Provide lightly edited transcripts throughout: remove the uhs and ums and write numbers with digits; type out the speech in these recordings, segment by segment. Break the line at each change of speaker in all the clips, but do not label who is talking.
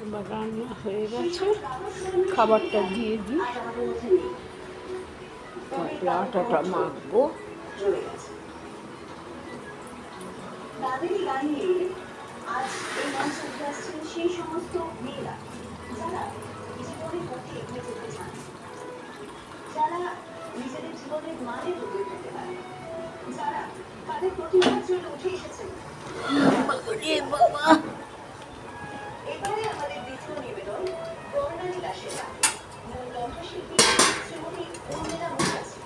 আমার রান্না হয়ে গেছে, খাবারটা দিয়ে দিই, তারপরে আটাটা মাখবো। আজ এই মঞ্চে উঠে আসছেন সেই সমস্ত মেয়েরা যারা জীবনের পথে এগিয়ে যেতে চান, যারা নিজেদের জীবনের মানে বদলে ফেলতে পারে, যারা তাদের প্রতিভার জন্য উঠে এসেছেন। এবারে আমাদের দ্বিতীয় নিবেদন বর্ণালী দাসের গান। মূল কণ্ঠশিল্পী শ্রীমতী উর্মিলা মুখার্জি।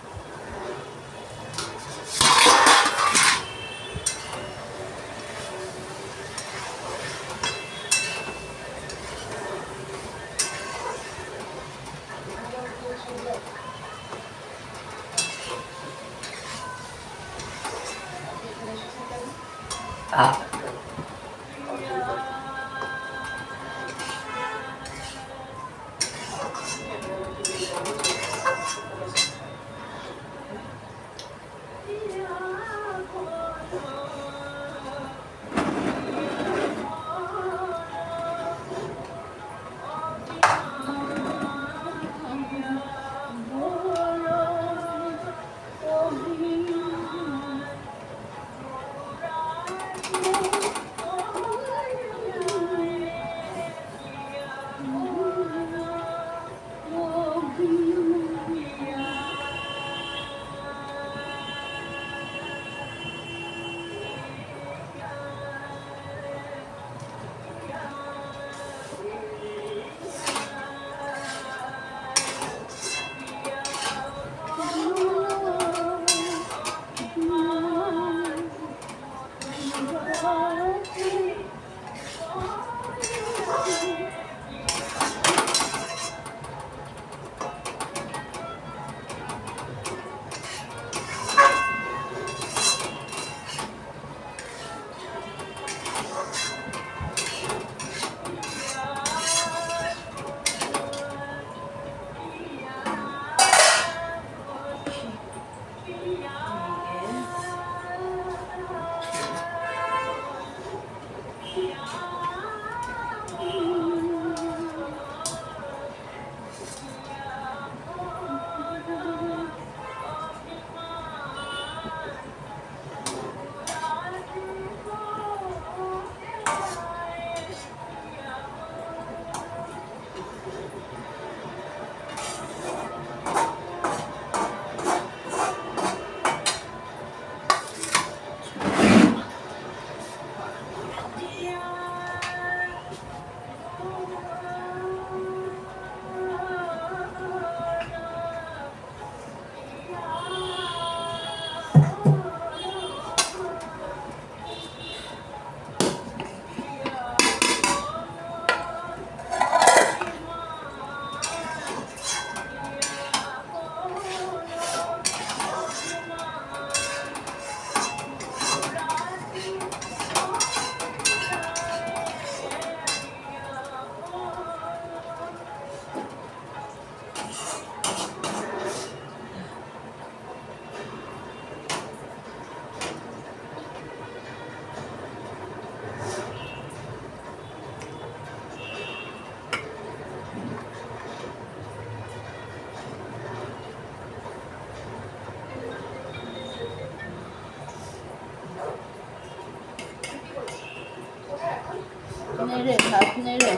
নেড়ে ভাত নেড়ে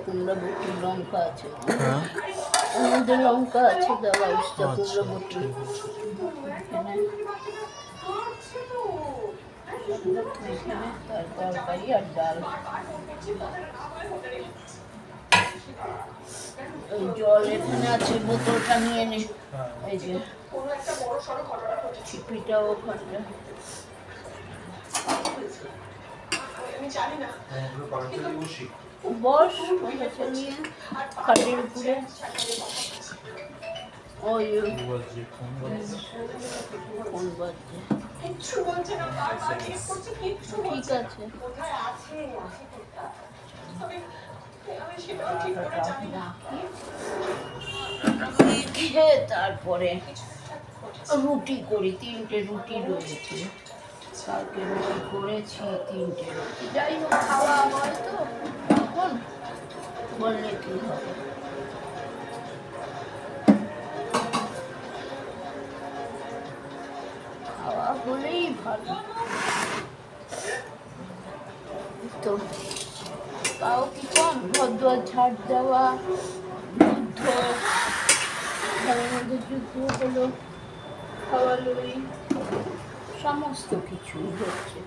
কুমড়া বটি লঙ্কা আছে, আমাদের লঙ্কা আছে দেওয়া, উস্তা কুমড়া বটি তার তরকারি আর ডাল। ওই জল এখানে আছে, বোতলটা নিয়ে নে। এই যে ছিপিটা ওখানটা বস নিয়ে খাটের উপরে
ওই
বাজছে ফোন বাজছে
ফোন বাজছে।
কিচ্ছু বলছে না, বারবার জিজ্ঞেস করছে, কিচ্ছু
ঠিক
বলছে না।
আছে।
কোথায় আছে, আছে কোথায়? আমি সেটাও ঠিক করে জানি না।
খেয়ে তারপরে
কিছু একটা ঘটেছে।
রুটি করি, 3টে রুটি রয়েছে। কালকে রুটি করেছি, 3টে রুটি। যাই হোক, খাওয়া হয় তো এখন বললে কি হবে। খাওয়া হলেই ভালো তো। তাও কি কম, ঘর দুয়ার ঝাড় দেওয়া, যুদ্ধ, ঘরের মধ্যে যুদ্ধ হলো, খাওয়ালুই, সমস্ত কিছুই হচ্ছে।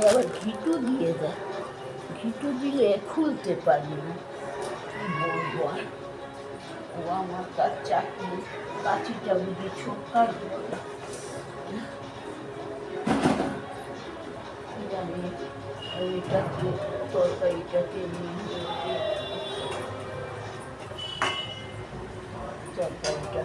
আবার ঘিটু দিয়ে দেয়, ঘিটু দিলে খুলতে পারি না, কি বলবো আর। ও আমার কাজ চাকরি, কাঁচিটা বুঝি ছোটকার বলে জানি। ওইটাকে তরকারিটাকে নিয়ে তরকারিটা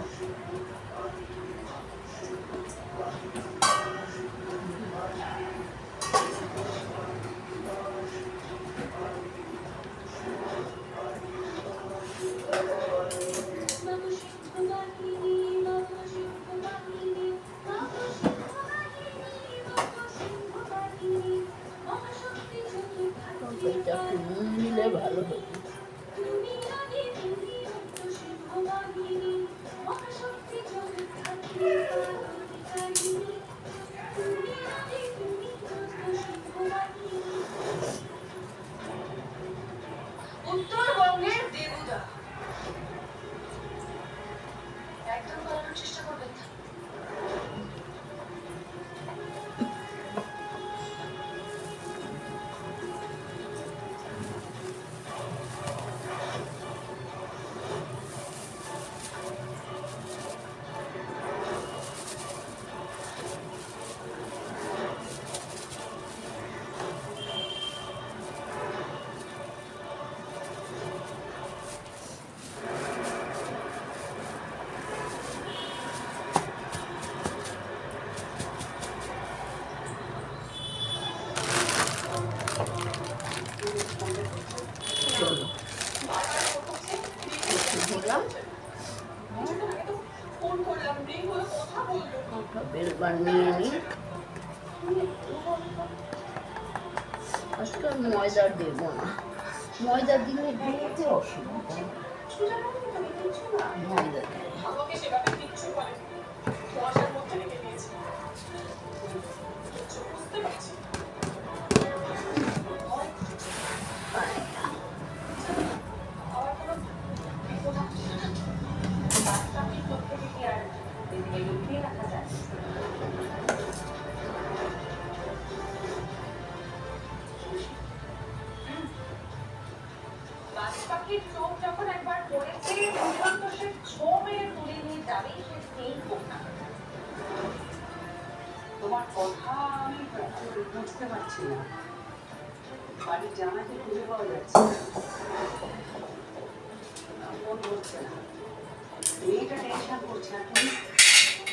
তরকারিটা একটু নুন দিলে ভালো হতো।
উত্তরবঙ্গের দেবুদা একদম পালানোর চেষ্টা করবেন না।
চলো দিলাম,
ফোন করলাম, রিং হলো, কথা বললো।
ওটা বেলবার নিয়ে নিই। আজকে ময়দা দেবো না, ময়দা দিলে বেরোতে অসুবিধা, ময়দা দিয়ে
আমাকে সেভাবে কিচ্ছু বলেনি, কুয়াশার মধ্যে রেখে দিয়েছে। কিছু বুঝতে পারছি না। আমার কোনো বিপদ হচ্ছে না। বাচ্চাকে চোখ থেকে কি আর এদিকে লুকিয়ে রাখা যায়?
তোমার কথা আমি বুঝতে পারছি না। বাড়ির জামাইকে খুঁজে পাওয়া যাচ্ছে না, ফোন হচ্ছে না। মেয়েটা টেনশন করছে, আর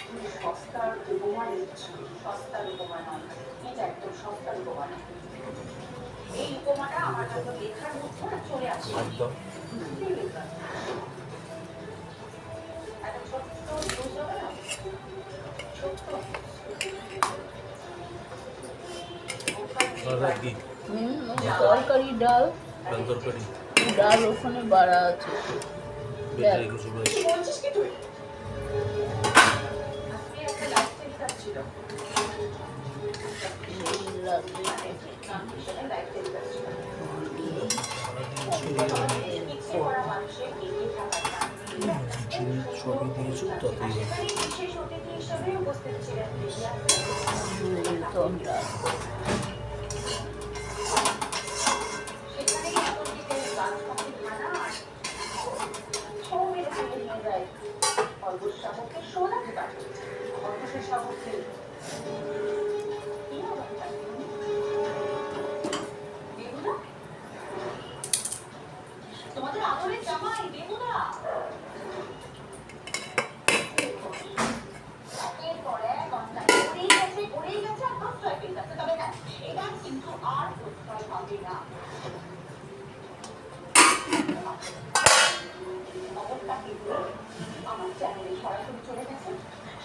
তুমি সস্তার উপমা দিচ্ছ। সস্তার উপমা নয়, এটা একদম সস্তার উপমা নয়। এই উপমাটা আমার হয়তো লেখার মধ্যে না চলে আসে।
একদম
একটা ছোট্ট জিনিস হবে না, ছোট্ট
দাদা কি
তরকারি ডাল,
ডাল তরকারি
ডাল ওখানে বাড়া আছে।
বেকারি কিছু বেশ
কি বলছিস কি তুই? আজকে একটা লাইফস্টাইল কাজ ছিল। লাইফস্টাইল কাজ ছিল। ইচ্ছে করা মানুষের এগিয়ে থাকার নাম।
ছবি দিয়েছো তাতেই হবে।
সেখানে বিশেষ অতিথি হিসেবে উপস্থিত ছিলেন সেখানেই পণ্ডিতের রাজপক্ষে থানা আর ছৌ মেরে তুলে নিয়ে যায় অল্পের শাবককে শোনাতে পারে। অল্পের শাবককে কি অবস্থা? বেহুলা? তোমাদের আদরের জামাই বেহুলা। একের পর এক অন্যায় করেই গেছে আর প্রশ্রয় পেয়ে যাচ্ছে। তবে হ্যাঁ, এবার কিন্তু আর প্রশ্রয় পাবে না। খবরটা কিন্তু আমার চ্যানেলে সরাসরি চলে গেছে।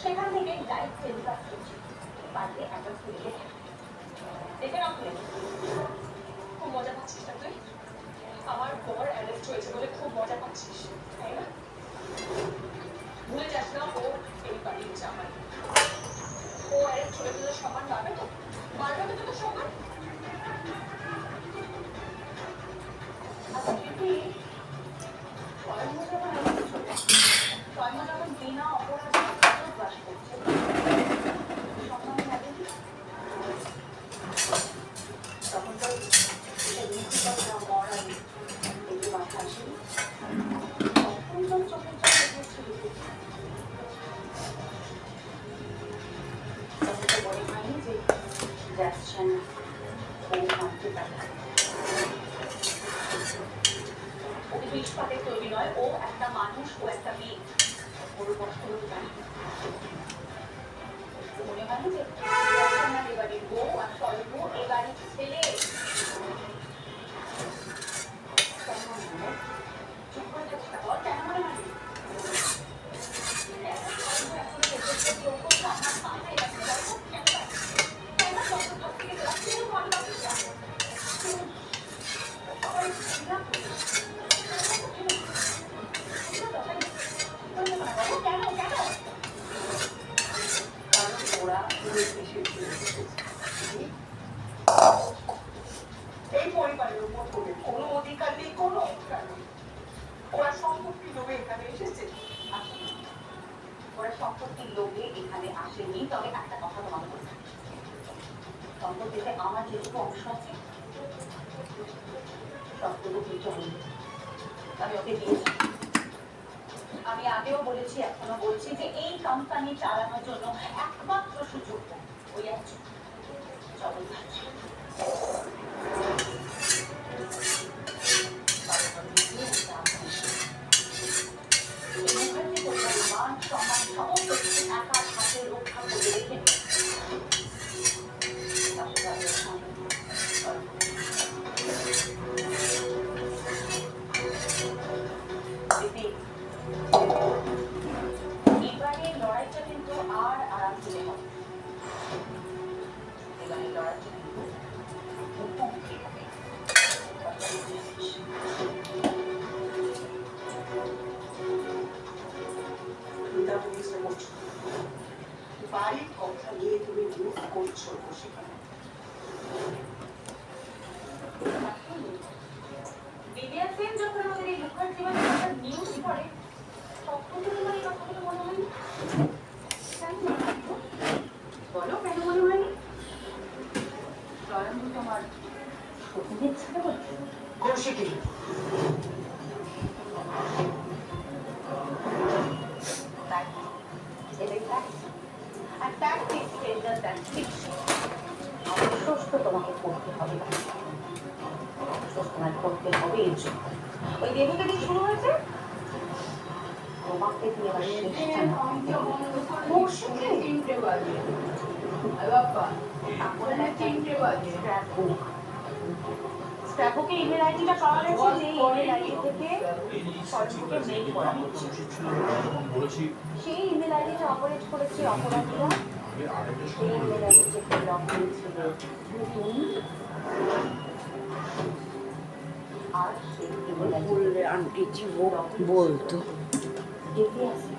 সেখান থেকে লাইভ টেলিকাস্ট করছি। পারলে একটা খুলে দেখে নাও, খুলে। খুব মজা পাচ্ছিস না তুই? আমার বর অ্যারেস্ট হয়েছে বলে খুব মজা পাচ্ছিস, তাই না? ভুলে যাস না ও এই বাড়ির জামাই। ও অ্যারেস্ট হলে তোদের সমান বাড়বে তো? বাড়বে তো তোদের সমান? আচ্ছা দিদি, স্বয়ম্ভু যখন অ্যারেস্ট হলো, স্বয়ম্ভু যখন বিনা অপরাধে বাস করছে, সম্মান লাগেনি? তখন তো সে নীতিকতা মরালি এগুলো মাথা আসেনি। তখন তো চোখের জল এগিয়েছিল। তখন তো মনে হয়নি যে যাচ্ছেন ও মানতে পারে। ও কিন্তু ইস্পাতের তৈরি নয়, ও একটা মানুষ, ও একটা মেয়ে। ওর কষ্ট হতে পারে। মনে হয়নি যে যাচ্ছেন এ বাড়ির বউ আর স্বয়ম্ভু এ বাড়ির ছেলে। চুপ করে যাচ্ছে না, বল কেন মনে হয়নি? এই পরিবারের উপর তোদের কোনো অধিকার নেই, কোনো অধিকার নেই। ওরা সম্পত্তির লোভে এখানে এসেছে। আসলে ওরা সম্পত্তির লোভে এখানে আসেনি। তবে একটা কথা তোমাকে বলতে, সম্পত্তিতে আমার যেটুকু অংশ আছে সবটুকু কিন্তু আমি ওকে দিয়েছি। আমি আগেও বলেছি, এখনো বলছি যে এই কোম্পানি চালানোর জন্য একমাত্র সুযোগ ওই একজন জগন্নাথ। মুখার্জি পরিবারের মান সম্মান সমস্ত কিছু একার হাতে রক্ষা করে রেখে এবারের লড়াইটা কিন্তু আর আরাম দিলে হবে। এবারের লড়াইটা কিন্তু মুখোমুখি হবে। বাড়ির কথা নিয়ে তুমি মুখ করছো সেখানে। বিদ্যা সেন যখন আমাদের এই মুখার্জি বাড়ির নিউজ করে, তখন তোমার এই কথাগুলো মনে হয়নি? বলো কেন মনে হয়নি? স্বয়ম্ভু তোমার সতীনের ছেলে বলছে কৌশিকী। তাই এটাই তাই। and that takes greater than fiction. অবশ্যই তো তোমাকে করতে হবে, অবশ্যই তোমায় করতে হবে এর জন্য। ওই দেবুকে দিয়ে শুরু হয়েছে, তোমাকে দিয়ে এবার শেষটা না করতে হবে। ওর সাথে তারপরে একটা স্ক্র্যাপবুক, স্ক্র্যাপবুকে ইমেল আইডিটা পাওয়া গেছে, যে ইমেল আইডি থেকে সরস্বতীকে মেইল করা হচ্ছে।
বলেছি
সেই ইমেল আইডিটা অপারেট করেছে অপরাধীরা, সেই ইমেল আইডি থেকে লগ করেছিল তুমি, আর সেই ইমেল আইডি
বললে আন্টি জি বলতো
দেখে আসে।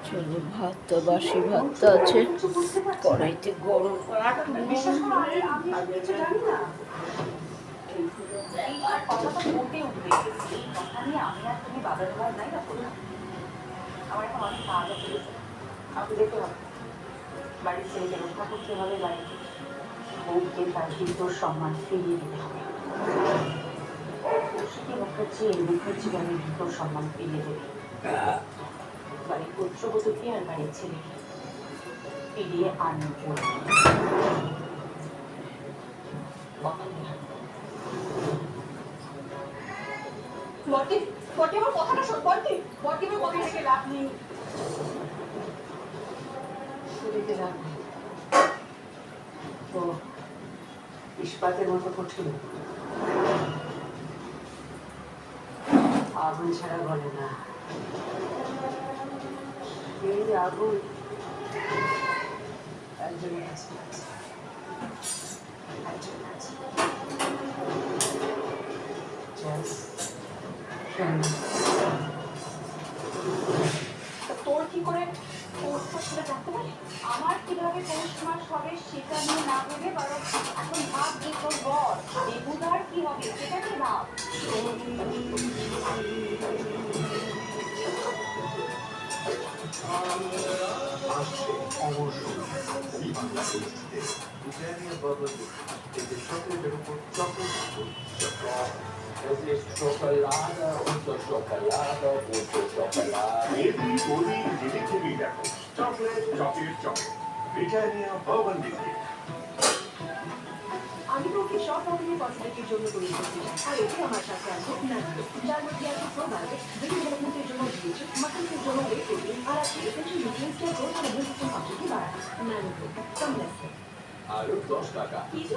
চলো, ভাত তো বাসি ভাত তো আছে কড়াইতে গরম
বিশ্বাস করো, আমি কিছু জানি না। এই কথাটা বলতে উঠবে, এই কথা নিয়ে আমি আর তুমি বাবা দেওয়ার নাই না বললাম। আমার এখন অনেক কাজ আছে, আমাকে যেতে হবে। বাড়ির ছেলেকে রক্ষা করতে হবে, বাড়িতে বউকে তার ভিতর সম্মান ফিরিয়ে দিতে হবে। কৌশিকী মুখার্জি বাড়ির ভিতর সম্মান ফিরিয়ে দেবে, বাড়ির পুত্রবধূকে আর বাড়ির ছেলেকে ফিরিয়ে আনবে। বর্তি, বর্তি আমার কথাটা শোন, বর্তি, বর্তি আমার কথা থেকে লাভ নেই, শরীরে লাভ নেই। তো ইস্পাতের মতো কঠিন, আগুন ছাড়া বলে না। এই আগুন একজনের কাছে আছে, একজনের কাছে তোর কি করে পৌষ মাসটা থাকতে পারে? আমার কিভাবে পৌষ মাস হবে সেটা নিয়ে না ভেবে বরং এখন ভাব যে তোর বর দেবুদার কি হবে সেটা নিয়ে ভাব।
Schokolade, unter Schokolade, unter Schokolade. Baby, Uli, Didi, Kimi, দেখো chocolate chocolate chocolate Britannia Bourbon biscuit.
আমি তো ওকে সব রকমের কসমেটিকের জন্য তৈরি করছি, আর এতে আমার সাথে আছে ন্যানো, যার মধ্যে আছে প্রোবায়োটিক, ব্রেন ডেভেলপমেন্টের জন্য দিয়েছে, মাসেলসের জন্য ওয়ে প্রোটিন, আর আছে এসেন্সিয়াল নিউট্রিয়েন্টসের গ্রোথ আর ইমিউন সিস্টেম ফাংশনকে বাড়ায়। ন্যানো কমপ্লেক্স
আরো 10 টাকা
কিছু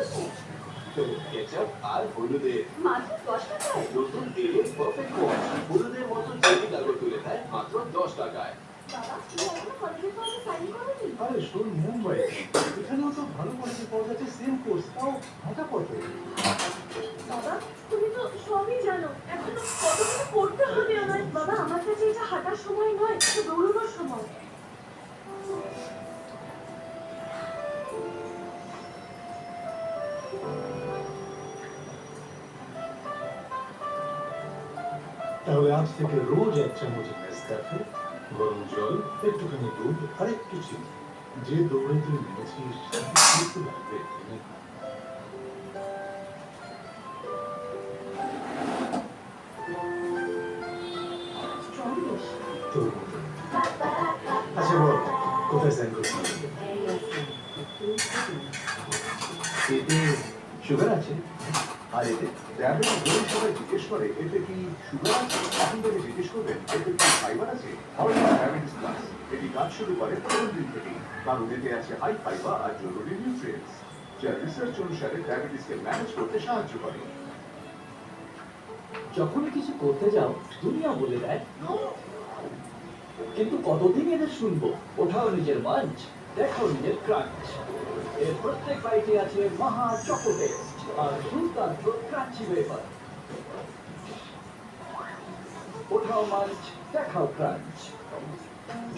নেই,
কেচাপ আর হলুদের
মাত্র 10 টাকায়।
নতুন তেলের পারফেক্ট ওয়াশ হলুদের মতো চিনি কাগজ তুলে দেয় মাত্র 10 টাকায়।
বাবা, তুমি এখনো কলেজের ফর্মে সাইন করোনি?
আরে শোন, মুম্বাই এখানেও তো ভালো কলেজে পাওয়া যাচ্ছে, সেম কোর্স, তাও ভাটা কত?
বাবা, তুমি তো সবই জানো, এখনো কতগুলো পড়তে হবে আমার। বাবা, আমার কাছে এটা হাঁটার সময় নয়, এটা দৌড়ানোর সময়।
তাহলে আজ থেকে রোজ 1 চামচ নেসক্যাফে, গরম জল, একটুখানি দুধ আর একটু চিনি, যে দৌড়ে তুই নেমেছিস একটু লাগবে। তোর মতো। আচ্ছা বল, কোথায় সাইন করতে হবে? এতে সুগার আছে? আর এতে ডায়াবেটিস ধরে সবাই জিজ্ঞেস করে এতে কি সুগার আছে, এখন থেকে জিজ্ঞেস করবেন এতে কি ফাইবার আছে। হাওড়া ডায়াবেটিস প্লাস এটি কাজ শুরু করে প্রথম দিন থেকেই, কারণ এতে আছে হাই ফাইবার আর জরুরি নিউট্রিয়েন্টস, যা রিসার্চ অনুসারে ডায়াবেটিসকে ম্যানেজ করতে সাহায্য করে।
যখনই কিছু করতে যাও দুনিয়া বলে দেয় "No!" কিন্তু কতদিন এদের শুনবো? ওঠাও নিজের মাঞ্চ, দেখাও নিজের ক্রাঞ্চ। এর প্রত্যেক বাইটে আছে মহা চকো টেস্ট আর দুর্দান্ত ক্রাঞ্চি ওয়েফার। ওঠাও মাঞ্চ, দেখাও ক্রাঞ্চ।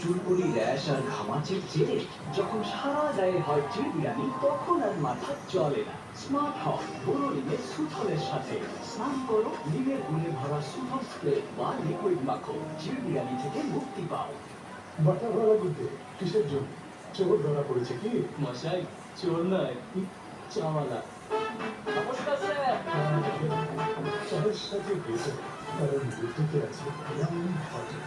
চুলকুনি, র্যাশ আর ঘামাচির জেরে যখন সারা গায়ে হয় চিড় বিরিয়ানি, তখন আর মাথা চলে না। স্মার্ট হও পুরো নিমের সুথলের সাথে। স্নান করো নিমের গুণে ভরা সুথল স্প্রে বা লিকুইড মাখো, চিড় বিরিয়ানি থেকে মুক্তি পাও।
বাটা ভাড়া দিতে কিসের জন্য? চোর ধরা পড়েছে কি?
মশাই চোর নয়, চাওয়ালা। নমস্কার স্যার।
सहजता भेटो कारण बुद्धीचे আছে এমন ঘটে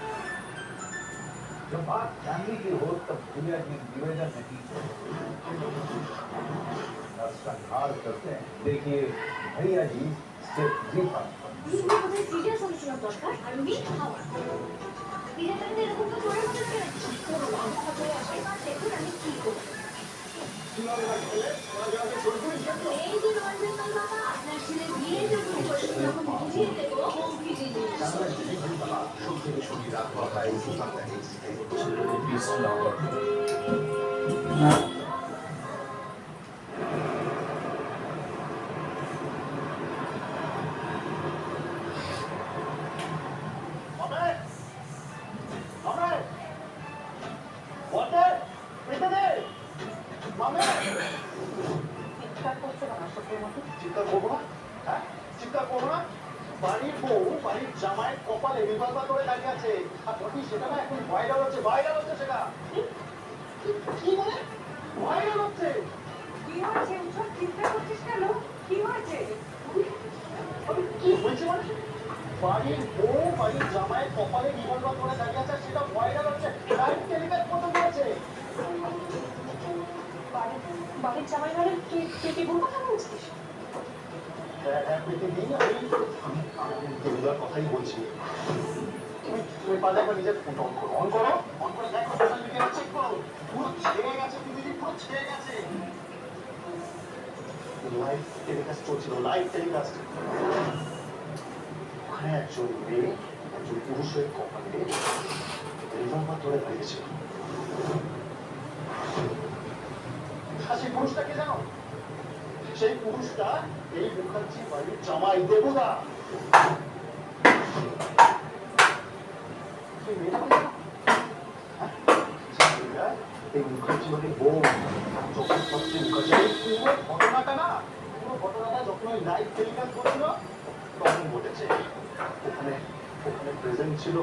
जब बात फैमिली की हो तब दुनिया की निवेदन नहीं संहार करते हैं देखिए भैया जी सिर्फ जी पाते
বিয়েটা বোধহয় সিরিয়াস আলোচনা দরকার আর উনি খাওয়া বিয়েটা এরকম তো করে মনে হচ্ছে কোনো বাধা চলে আসে দেখুন আমি কি করব এই যে নর্মাল বাবা আপনার ছেলে বিয়ে যখন করবে তখন বুঝিয়ে দেবো কমপ্লিটলি
সবথেকে শনি রাত কথায় উপকার থাকে
পিস নাম্বার
চিন্তা করবো না হ্যাঁ চিন্তা করবো না বাড়ির বউ বাড়ির জামাই কপালে রিভলভার করে দাঁড়িয়ে আছে আর বটি সেটা না এখন ভাইরাল হচ্ছে সেটা কি বলে ভাইরাল হচ্ছে
কি হয়েছে উঠো চিন্তা করছিস কেন কি হয়েছে
কি হয়েছে মানে বাড়ির বউ বাড়ির জামাই কপালে রিভলভার করে দাঁড়িয়ে আছে আর সেটা ভাইরাল হচ্ছে লাইভ টেলিকাস্ট করতে বলেছে
বাড়ির জামাই মানে কে বলবো কেন বলছিস
দেবুদার কথাই বলছি তুমি পারলে একবার নিজের ফোনটা অন করো অন করে দেখো সোশ্যাল মিডিয়া চেক করো পুরো ছেড়ে গেছে পৃথিবী পুরো ছেড়ে গেছে লাইভ টেলিকাস্ট চলছিল লাইভ টেলিকাস্ট ওখানে একজন মেয়ে একজন পুরুষের কপালে রিভলভার ধরে দাঁড়িয়েছিল আর সেই পুরুষটাকে জানো সেই পুরুষটা এই মুখার্জি বাড়ির জামাই দেবুদা এই মুখার্জি বাড়ির বউ যখন সবচেয়ে মুখার্জি পুরো ঘটনাটা না পুরো ঘটনাটা যখন ওই লাইভ টেলিকাস্ট করছিল তখন ঘটেছে ওখানে ওখানে প্রেজেন্ট ছিল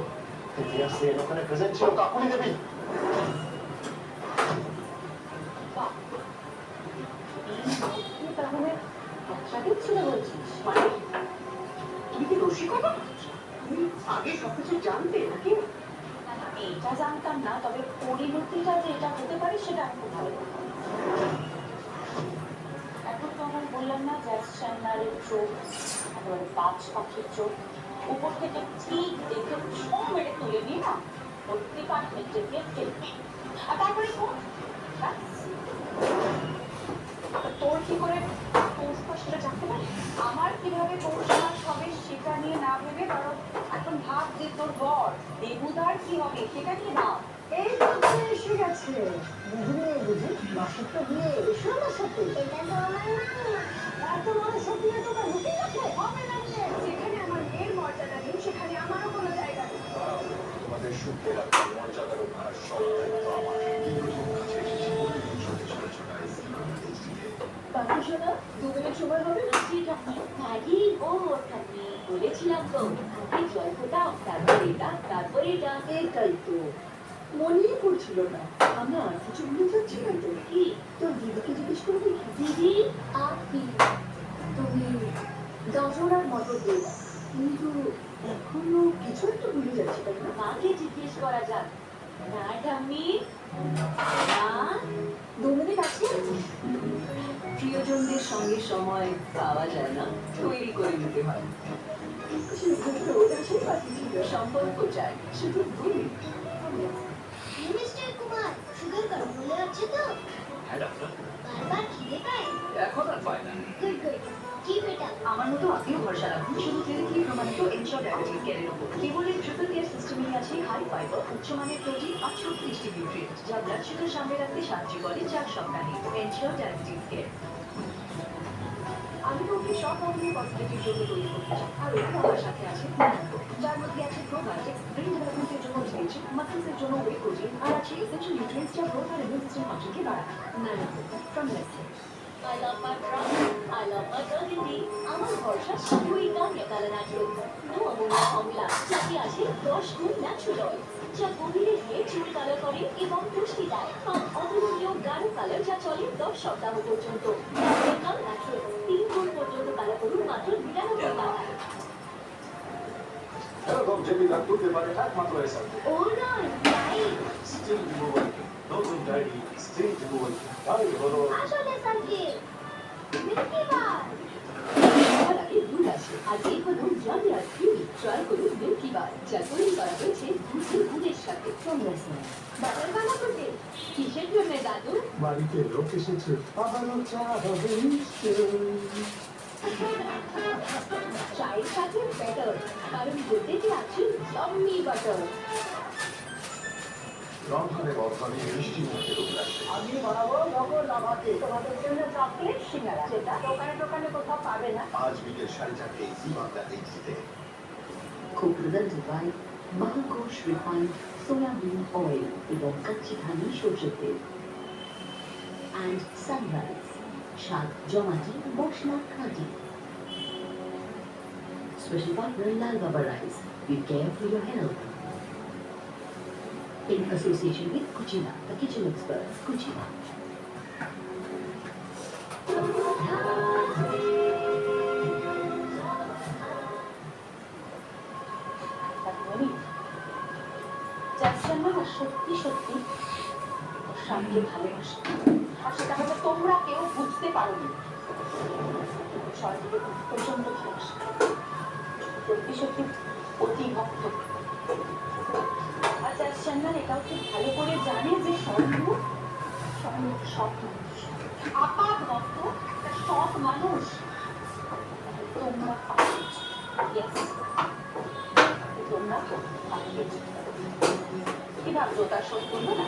ইতিহাস সেন ওখানে প্রেজেন্ট ছিল কাকুলি দেবী
তাহলে বাচ্চাকে ছিল বলছিস মানে তুমি কি রসিকতা তুমি আগে সবকিছু জানতে নাকি এটা জানতাম না তবে পরিণতিটা যে এটা হতে পারে সেটা আমি খুব ভালো বলতাম এখন তো আমার বললাম না জ্যাকসন্নারের চোখ একেবারে পাখির চোখ উপর থেকে ঠিক দেখে ছো মেরে তুলে নিয়ে না ওর ডিপার্টমেন্টে গিয়ে ফেলবে আর তারপরে তোর কি করে পৌষ সেটা জানতে পারি আমার কিভাবে পৌষ মাস হবে সেটা নিয়ে না ভেবে বরং এখন ভাব যে তোর বর দেবুদার কি হবে সেটা নিয়ে না এই তো এসে গেছে বুঝলে বুঝি মাসিকটা দিয়ে এসো আমার সাথে এটা তো আমার এত বড় সত্যি তোমার লুকিয়ে রাখে হবে না যেখানে আমার মেয়ের মর্যাদা নেই সেখানে আমারও কোনো জায়গা নেই
তোমাদের সুখে রাখা মর্যাদার উপহার সব দায়িত্ব আমার দীর্ঘদিন কাছে এসেছি বলে ছোট ছোট ছোট
বাকি শোনা 2 মিনিট সময় হবে ঠিক আছে ম্যাগি ও ওখানে বলেছিলাম তো আগে জল ফোটাও তারপরে এটা এটাই তো মনেই পড়ছিল না আমার কিছু ভুলে যাচ্ছিল তো কি তোর দিদিকে জিজ্ঞেস করবি দিদি আপনি তুমি দশরার মতো দিয়ে কিন্তু এখনো কিছু একটা ভুলে যাচ্ছি তাই না মাকে জিজ্ঞেস করা যাক না ঠাম্মি না 2 মিনিট আছে প্রিয়জনদের সঙ্গে সময় পাওয়া যায় না তৈরি করে নিতে হয় সম্পর্ক চাই শুধু
মিস্টার কুমার সুগার কন্ট্রোলে আছে তো
হ্যাঁ ডাক্তার
বারবার খিদে পায়
এখন আর পায় না
গুড গুড কি বেটা
আমার মতো আপনিও ভরসা রাখুন শুধু ক্লিনিক্যালি প্রমাণিত এনশিওর ডায়াবেটিক কেয়ারের উপর কেবলের ট্রিপল কেয়ার সিস্টেমে আছে হাই ফাইবার উচ্চমানের প্রোটিন আর 36টি নিউট্রিয়েন্ট যা ব্লাড সুগার সামনে রাখতে সাহায্য করে 4 সপ্তাহে এনশিওর ডায়াবেটিক কেয়ার আমি ওকে সব ধরনের কসমেটিকের জন্য তৈরি করতে চাই আর ওখানে আমার সাথে আছে যার মধ্যে আছে প্রোবায়োটিক্স ব্রেন ডেভেলপমেন্টের জন্য জিএনজি মাসেলসের জন্য ওয়ে প্রোটিন আর আছে এসেনশিয়াল নিউট্রিয়েন্টস যা গ্রোথ আর ইমিউন সিস্টেম ফাংশনকে বাড়ায় from let's I love my brown, I love my burgundy. আমার ভরসা শুধুই Garnier colour natural no ammonia formula যাতে আছে 10 গুণ ন্যাচুরাল যা গভীরে গিয়ে চুল কালার করে এবং পুষ্টি দেয় আর অতুলনীয় গাঢ় কালার যা চলে 10 সপ্তাহ পর্যন্ত ন্যাচুরাল 3 গুণ পর্যন্ত কালার করুন মাত্র 99 টাকা
এরকম জমিদার তুলতে পারে একমাত্র এসব
ও নয় রাইট
স্টিল রিমুভাল নতুন গাড়ি স্টিল রিমুভাল তাই হলো
আসলে সার্কিট মিল্কি বার
সবার আগে দুধ আসে আর এই হলো জালিয়ার কিউই ট্রাই করুন মিল্কি বার যা তৈরি করা হয়েছে দুধের সাথে
বাটার বানাতে
কিসের জন্য দাদু
বাড়িতে লোক এসেছে আবারও চা হবে নিশ্চয়ই
চায়ের সাথে ব্যাটার কারণ দুধে যে আছে লম্বি বাটার
রন্ধনে বর্ধনে মিষ্টি মুখে রোগ লাগছে
আমি বানাবো নগর লাভাতে তোমাদের জন্য চকলেট সিঙ্গারা যেটা দোকানে দোকানে কোথাও পাবে না
আজ বিকেল 4:30 জি Bangla এইচডিতে
Co-presented by Mahakosh Refined Soybean Oil এবং কাচ্চি ঘানি সরষের তেল and Sunrise স্বাদ জমাটি মশলা খাঁটি Special partner Lal Baba Rice. We care for your health. In association with Cucina, the kitchen expert, Cucina.
Jackson না সত্যি সত্যি ওর স্বামীকে ভালোবাসে আর সেটা হয়তো তোমরা কেউ বুঝতে পারোনি সরকারকে প্রচন্ড ভালোবাসে সত্যি সত্যি অতি ভক্ত আর জ্যাকসন না এটাও খুব ভালো করে জানে যে স্বর্ণ সৎ মানুষ আপাত ভক্ত একটা সৎ মানুষ তোমরা পাঠিয়েছো তোমরা পাঠিয়েছো কি ভাবছো তার শোধ করবো না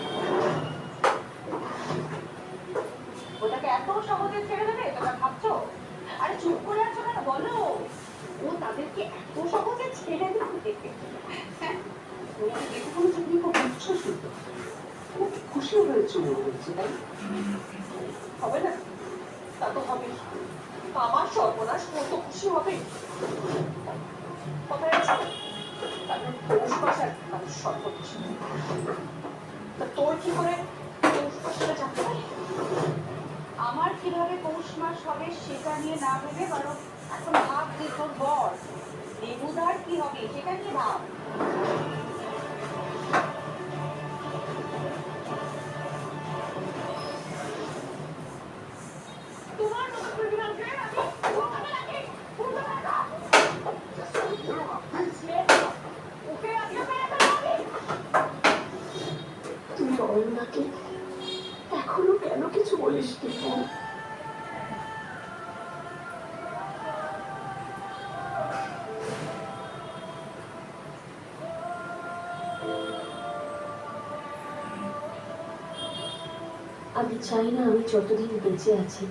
ওটাকে এত সহজে ছেড়ে দেবে তোমরা ভাবছো আরে চুপ করে আছো কেন বলো ও তাদেরকে এত সহজে ছেড়ে দেবে এটুকুনো তুমি খুব উচ্চ শুদ্ধ খুব খুশি হয়েছে মনে হচ্ছে তাই হবে না তা তো হবে আমার সর্বনাশ কত খুশি হবে কোথায় আছে তাদের পৌষ মাসের মানুষ সর্বনাশ তা তোর কি করে পৌষ মাসটা জানতে পারি আমার কিভাবে পৌষ মাস হবে সেটা নিয়ে না ভেবে বরং এখন ভাব যে তোর বর দেবুদার কি হবে সেটা নিয়ে ভাব তোমার মতো পরিবারকে আমি ওখানে রাখি ওকে আজকে মেরে ফেলবি
তুই অরুণাকে এখনো কেন কিছু বলিস নি আমি চাই না আমি যতদিন বেঁচে আছি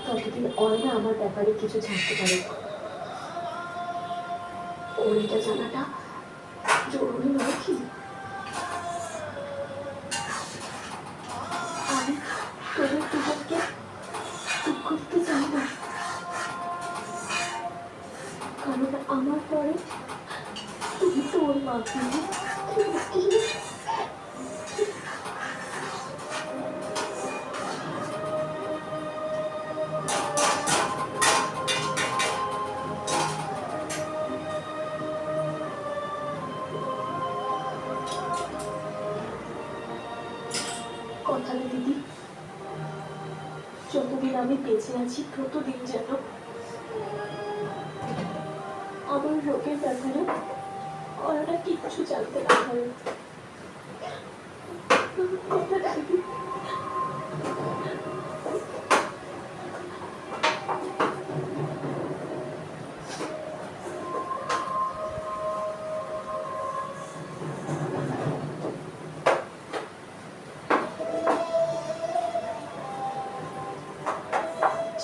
ততদিন অয়না আমার ব্যাপারে কিছু জানতে পারে ওর এটা জানাটা জরুরি নয় কি আমি তোদের দুজনকে দুঃখ দিতে চাই না কারণ আমার পরে তুমি তো ওর মা কথা দিদি যতদিন আমি বেঁচে আছি ততদিন যেন আমার রোগের ব্যাপারে ওরা কিচ্ছু জানতে না পারে কথা দিদি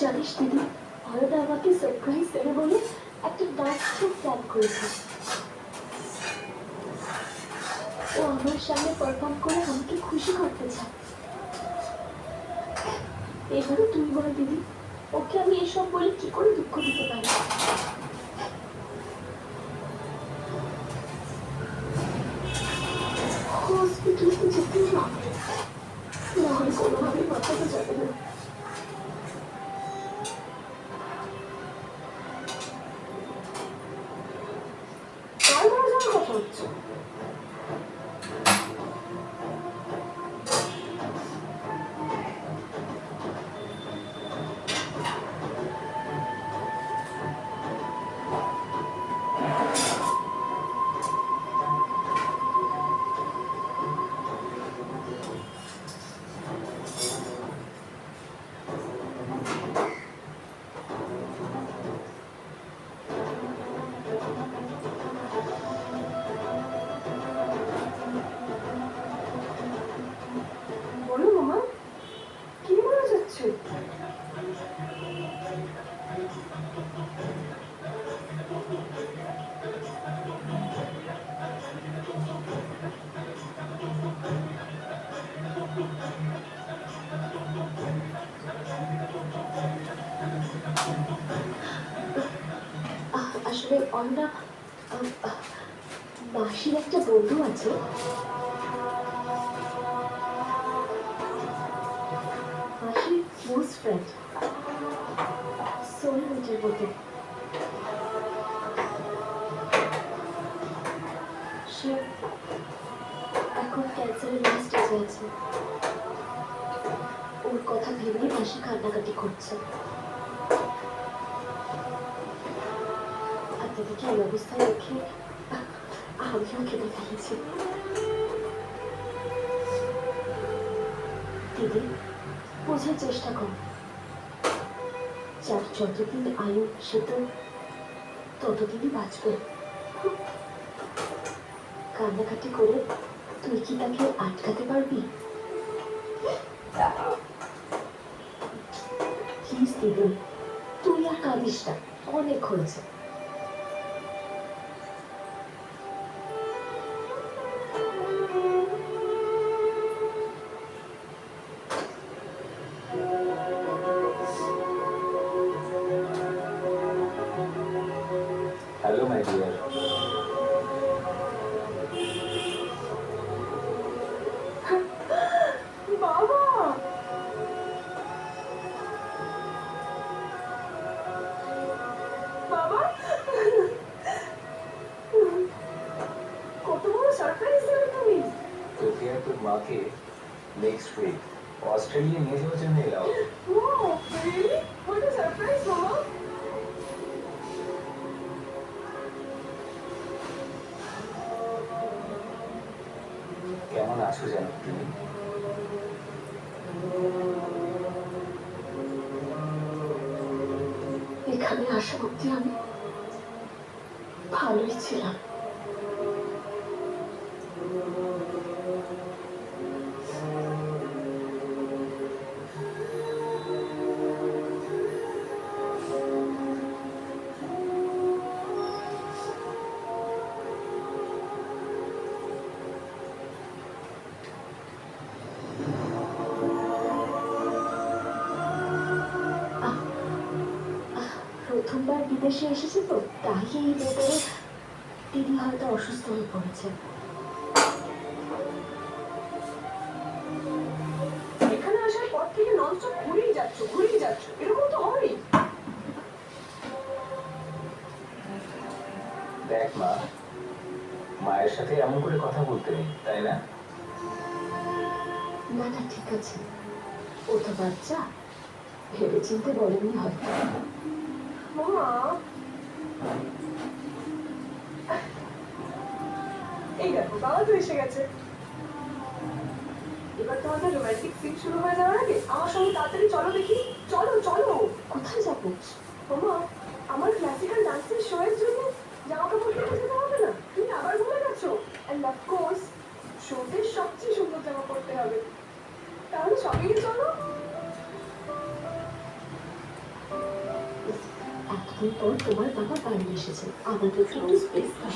জানিস দিদি অয়না আমাকে সারপ্রাইজ দেবে বলে একটা ডান্স শো প্ল্যান করেছে ও আমার সামনে পারফর্ম করে আমাকে খুশি করতে চায় এবারে তুই বল দিদি ওকে আমি এসব বলে কি করে দুঃখ দিতে পারি হসপিটালে যেতে না হলে কোনোভাবেই বাঁচাতে যাবে না কথা হচ্ছে। বলো মামা, কি বলা যাচ্ছে? আসলে অন্না, মাসির একটা বন্ধু আছে, মাসির ক্লোজ ফ্রেন্ড, সোলমেটের মতো। সে এখন ক্যান্সারের লাস্ট স্টেজে আছে। ওর কথা ভেবেই মাসি কান্নাকাটি করছে। আর দিদিকে এই অবস্থায় রেখে আমিও কেঁদে ফেলেছি। দিদি, বোঝার চেষ্টা কর, যার যতদিন আয়ু সে তো ততদিনই বাঁচবে। কান্নাকাটি করে তুই কি তাকে আটকাতে পারবি? প্লিজ দিদি, তুই আর কাঁদিস না, অনেক হয়েছে।
Hello my dear.
বাবা, বাবা, কত বড় সারপ্রাইজ দিলে তুমি।
তোকে আর তোর মাকে নেক্সট উইক অস্ট্রেলিয়া নিয়ে যাওয়ার জন্য allow.
Oh really, what a surprise মামা।
কেমন আছো জানো তুমি?
এখানে আসা অব্দি আমি ভালোই ছিলাম। প্রথমবার বিদেশে এসেছে তো, তাই এই ব্যাপারে দিদি হয়তো অসুস্থ হয়ে পড়েছে। এখানে আসার পর থেকে ননস্টপ ঘুরেই যাচ্ছ, এরকম তো হবেই।
দেখ মা, মায়ের সাথে এমন করে কথা বলতে নেই, তাই না?
না না, ঠিক আছে, ও তো বাচ্চা, ভেবে চিনতে বলেনি হয়তো। মামা, এই দেখো বাবা তো এসে গেছে। এবার তোমাদের রোমান্টিক সিন শুরু হয়ে যাওয়ার আগে আমার সঙ্গে তাড়াতাড়ি চলো দেখি। চলো চলো। কোথায় যাবো? মামা, আমার ক্লাসিক্যাল ডান্সের শো এর জন্য জামা কাপড় কিনে যেতে হবে না? তুমি আবার ভুলে গেছো? এন্ড অফ কোর্স শোতে সবচেয়ে সুন্দর জামা পরতে হবে। তাহলে শপিং এ চলো। এতদিন পর তোমার বাবা বাড়ি এসেছে, আমাদের একটু স্পেস দাও।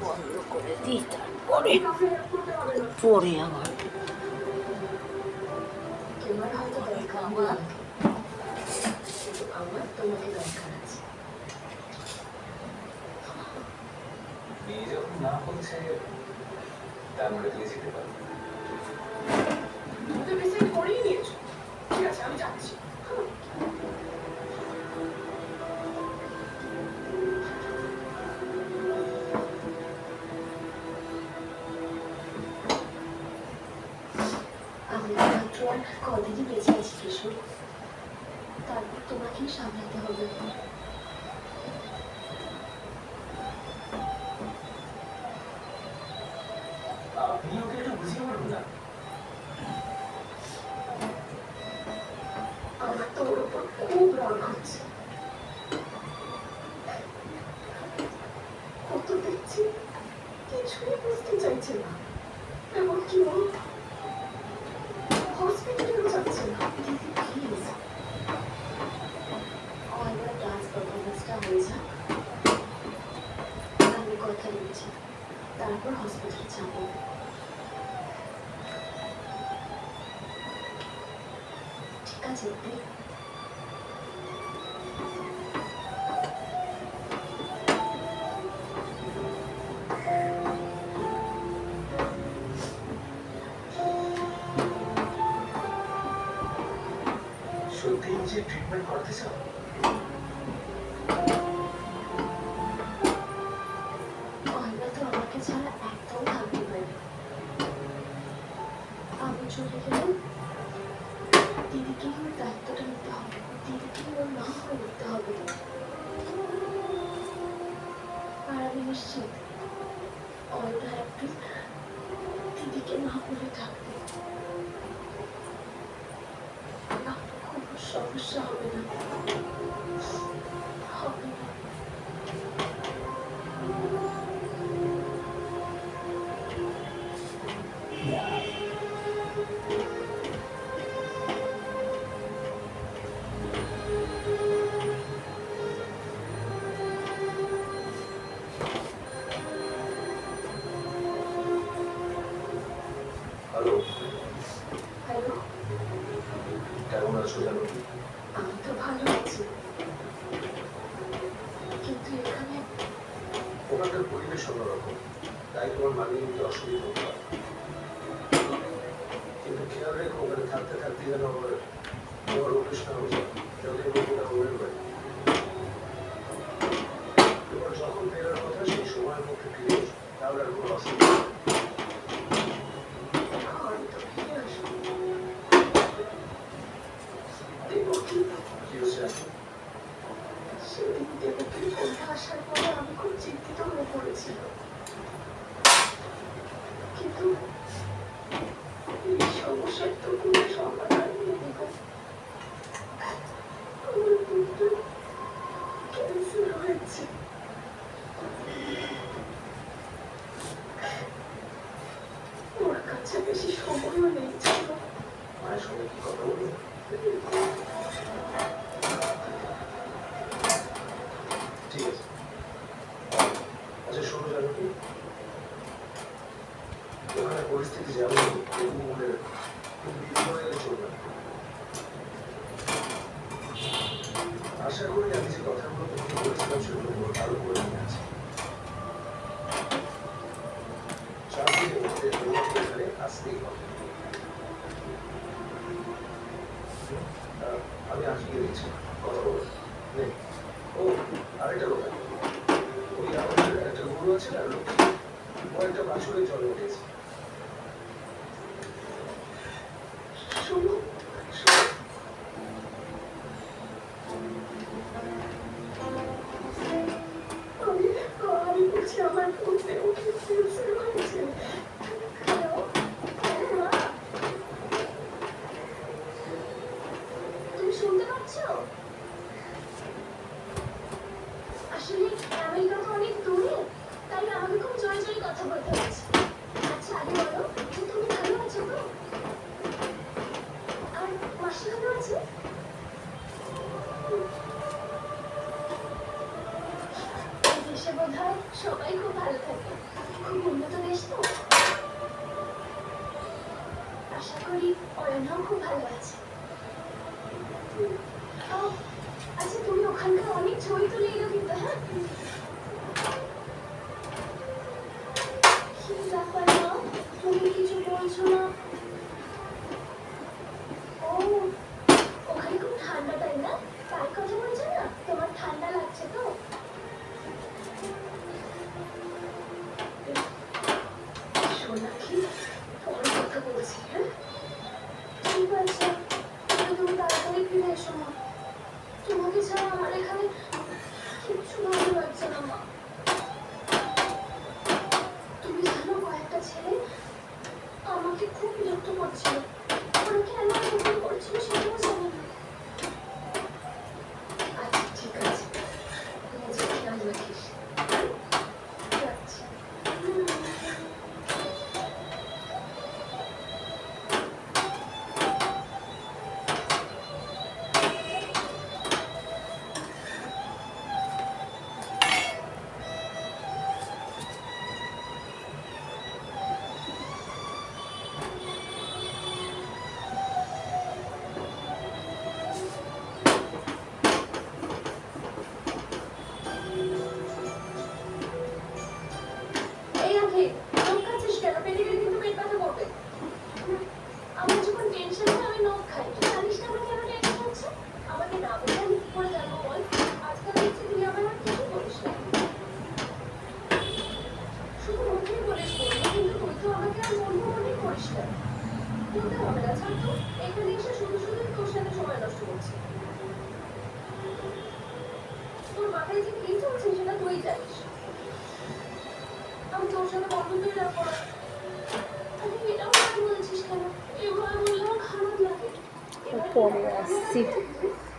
বন্ধ করে দিই, তারপরে পরে আবার
তোমার হয়তো দরকার নেই, কিন্তু আমার তোমাকে দরকার আছে।
বিয়ে যখন না হচ্ছে তার মানে তুই যেতে পারবি।
তুমি তো ডিসাইড করেই নিয়েছো। ঠিক আছে, আমি যাচ্ছি।
কদিনই বেঁচে আছি কিশোর, তারপর তোমাকেই সামলাতে হবে।
আপনি ওকে একটু বুঝিয়ে বলুন না।
আমার তো ওর উপর খুব রাগ হচ্ছে। ও তো দেখছি কিছুই বুঝতে চাইছে না, এমনকি ও হসপিটালেও যাচ্ছে না।
দিদি প্লিজ, অয়নার ডান্স পারফরমেন্সটা হয়ে যাক, আমি কথা দিচ্ছি, তারপর হসপিটালে যাবো। ঠিক আছে দিদি?
সত্যি যে ট্রিটমেন্ট করতে চাও?
অয়না তো আমাকে ছাড়া একদম থাকতে পারে। আমি চলে গেলে দিদিকেই ওর দায়িত্বটা নিতে হবে, দিদিকেই ওর মা হয়ে নিতে হবে। আর আমি নিশ্চিত অয়না একদিন দিদিকে মা বলে ডাকবে, আমার কোনো সমস্যা হবে না, হবে না।
হ্যালো,
হ্যালো,
কেমন আছো জানো?
আমি তো ভালো আছি, কিন্তু এখানে
ওখানকার পরিবেশ অন্যরকম, তাই তোমার মানিয়ে নিতে অসুবিধা হতে পারে। কিন্তু খেয়াল রেখো ওখানে থাকতে থাকতে যেন আমার তোমার অভ্যেস না হয়ে যায়, যাতে বন্ধুরা ওদের বাড়ি। তোমার যখন ফেরার কথা সেই সময়ের মধ্যে ফিরে এসো, তাহলে আর কোনো অসুবিধা নেই।
হয়তো ফিরে আসবো। দেবকী,
কি হচ্ছে এখন?
সেদিন দেবকীর ফোনটা আসার পরে আমি খুব চিন্তিত হয়ে পড়েছিলাম, কিন্তু এই সমস্যার তো কোনো সমাধান নেই দেবকী। আমার বন্ধু ক্যান্সার হয়েছে, ওর কাছে বেশি সময়ও নেই ছিল।
মায়ের সঙ্গে কি কথা বলবো? ঠিক আছে। আচ্ছা শোনো জানো কি, ওখানে পরিস্থিতি যেমন তবু মনে কিন্তু বিপদ হয়ে গেলে চলবে না। আশা করি আমি যে কথাগুলো তোমাকে বলেছিলাম সেগুলো তোমার ভালো করে মনে আছে। 4 দিনের মধ্যে তোমাকে এখানে আসতেই হবে। আমি আজকে দিচ্ছি কথা বলো নেই। ও আরেকটা কথা, ওই আমাদের একটা গরু আছে না লক্ষ্মী, ও একটা বাছুরের জন্ম দিয়েছে।
শোনো, শোনো, আমি বলছি আমার বলতে ওকে ক্যান্সার হয়েছে। হ্যালো, মা, তুমি শুনতে পাচ্ছ? আসলে আমেরিকা তো অনেক দূরে, তাই আমাকে খুব জোরে জোরে কথা বলতে হচ্ছে। আচ্ছা আগে বলো যে তুমি ভালো আছো তো? আর মাসি ভালো আছে? এই দেশে বোধহয় সবাই খুব ভালো থাকে, খুব উন্নত দেশ তো। আশা করি অয়নাও খুব ভালো আছে। আচ্ছা তুমি ওখানকার অনেক ছবি তুলে এলো কিন্তু, হ্যাঁ? কি ব্যাপার মা, তুমি কিছু বলছো না? ও, ওখানে খুব ঠান্ডা তাই না? তাই কথা বলছো না? তোমার ঠান্ডা লাগছে তো? সোনাক্ষী, পরে কথা বলছি, হ্যাঁ? ঠিক আছে।
তোমাকে ছাড়া আমার এখানে কিচ্ছু ভালো লাগছে না মা। তুমি জানো কয়েকটা ছেলে আমাকে খুব বিরক্ত করছিল। ওরা কেন এরকম করছিল সেটাও জানি না।
আচ্ছা ঠিক আছে, নিজের খেয়াল রাখিস। রাখছি।
এই আগে নখ খাচ্ছিস কেন? পেটে গেলে কিন্তু পেট ব্যথা করবে। আমার যখন টেনশন হয় আমি নখ খাই। তুই জানিস না আমার কেন টেনশন হচ্ছে? আমাকে না বলে আমি কি করে জানবো বল? আজকাল দেখছি তুই আমার আর কিছু বলিস না। শুধু মুখেই বলিস বলবি, কিন্তু তুই তো আমাকে আর বলবো মনেই করিস না। বলতে হবে না, ছাড় তো। এখানে এসে শুধু শুধুই তোর সাথে সময় নষ্ট করছি। তোর মাথায় যে কি চলছে সেটা তুই জানিস। আমি তোর সাথে বন্ধুত্বই রাখবো না। আরে এটাও না বলছিস কেন? এভাবে বললে আমার খারাপ লাগে।
পরে আসছি।